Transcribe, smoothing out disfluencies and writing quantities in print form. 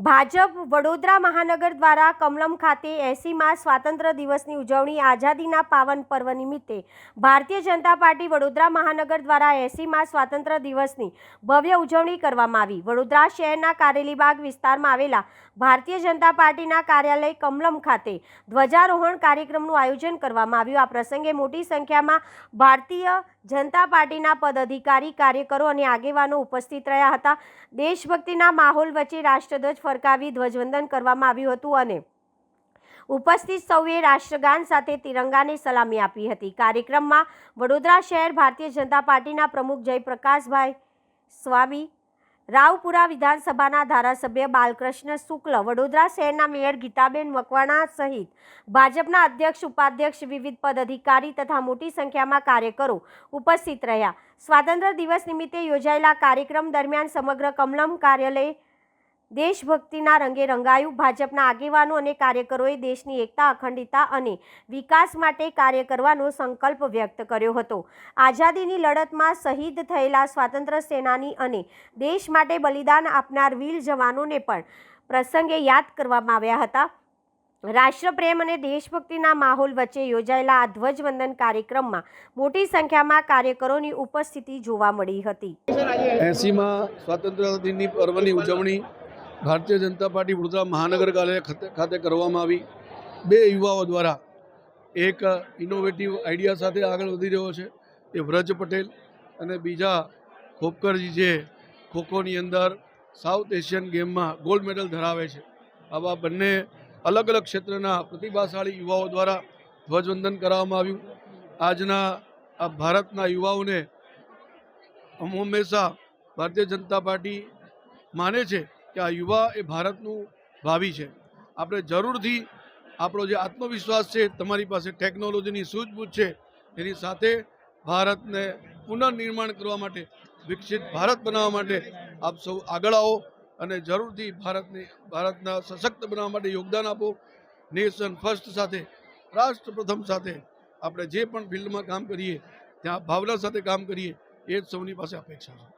ભાજપ વડોદરા મહાનગર દ્વારા કમલમ ખાતે 80મા સ્વાતંત્ર્ય દિવસની ઉજવણી આઝાદીના પાવન પર્વ નિમિત્તે ભારતીય જનતા પાર્ટી વડોદરા મહાનગર દ્વારા 80મા સ્વાતંત્ર્ય દિવસની ભવ્ય ઉજવણી કરવામાં આવી। વડોદરા શહેરના કારેલીબાગ વિસ્તારમાં આવેલા ભારતીય જનતા પાર્ટીના કાર્યાલય કમલમ ખાતે ધ્વજારોહણ કાર્યક્રમનું આયોજન કરવામાં આવ્યું। આ પ્રસંગે મોટી સંખ્યામાં ભારતીય જનતા પાર્ટીના પદાધિકારી, કાર્યકરો અને આગેવાનો ઉપસ્થિત રહ્યા હતા। દેશભક્તિના માહોલ વચ્ચે રાષ્ટ્રધ્વજ ફરકાવી ધ્વજવંદન કરવામાં આવ્યું હતું અને ઉપસ્થિત સૌએ રાષ્ટ્રગાન સાથે તિરંગાને સલામી આપી હતી। કાર્યક્રમમાં વડોદરા શહેર ભારતીય જનતા પાર્ટીના પ્રમુખ જયપ્રકાશભાઈ સ્વામી, રાવપુરા વિધાનસભાના ધારાસભ્ય બાલકૃષ્ણ શુક્લ, વડોદરા શહેરના મેયર ગીતાબેન મકવાણા સહિત ભાજપના અધ્યક્ષ, ઉપાધ્યક્ષ, વિવિધ પદાધિકારી તથા મોટી સંખ્યામાં કાર્યકરો ઉપસ્થિત રહ્યા। સ્વાતંત્ર્ય દિવસ નિમિત્તે યોજાયેલા કાર્યક્રમ દરમિયાન સમગ્ર કમલમ કાર્યાલય દેશભક્તિના રંગે રંગાયું। ભાજપના આગેવાનો અને કાર્યકરોએ દેશની એકતા, અખંડિતતા અને વિકાસ માટે કાર્ય કરવાનો સંકલ્પ વ્યક્ત કર્યો હતો। આઝાદીની લડતમાં શહીદ થયેલા સ્વાતંત્ર્ય સેનાની અને દેશ માટે બલિદાન આપનાર વીર જવાનોને પણ પ્રસંગે યાદ કરવામાં આવ્યા હતા। રાષ્ટ્રપ્રેમ અને દેશભક્તિના માહોલ વચ્ચે યોજાયેલા આ ધ્વજવંદન કાર્યક્રમમાં મોટી સંખ્યામાં કાર્યકરોની ઉપસ્થિતિ જોવા મળી હતી। 80મા સ્વાતંત્ર્ય દિનની પર્વની ઉજવણી ભારતીય જનતા પાર્ટી વડોદરા મહાનગર ખાતે કરવામાં આવી। બે યુવાઓ દ્વારા એક ઇનોવેટિવ આઈડિયા સાથે આગળ વધી રહ્યો છે, એ વ્રજ પટેલ અને બીજા ખોપકરજી, જે ખોખોની અંદર સાઉથ એશિયન ગેમમાં ગોલ્ડ મેડલ ધરાવે છે। આવા બંને અલગ અલગ ક્ષેત્રના પ્રતિભાશાળી યુવાઓ દ્વારા ધ્વજવંદન કરવામાં આવ્યું। આજના આ ભારતના યુવાઓને હંમેશા ભારતીય જનતા પાર્ટી માને છે કે આ યુવા એ ભારતનું ભાવિ છે। આપણે જરૂરથી આપણો જે આત્મવિશ્વાસ છે, તમારી પાસે ટેકનોલોજીની સૂઝબૂઝ છે, એની સાથે ભારતને પુનર્નિર્માણ કરવા માટે, વિકસિત ભારત બનાવવા માટે આપ સૌ આગળ આવો અને જરૂરથી ભારતના સશક્ત બનાવવા માટે યોગદાન આપો। નેશન ફર્સ્ટ સાથે, રાષ્ટ્ર પ્રથમ સાથે આપણે જે પણ ફિલ્ડમાં કામ કરીએ ત્યાં ભાવના સાથે કામ કરીએ, એ જ સૌની પાસે અપેક્ષા છે।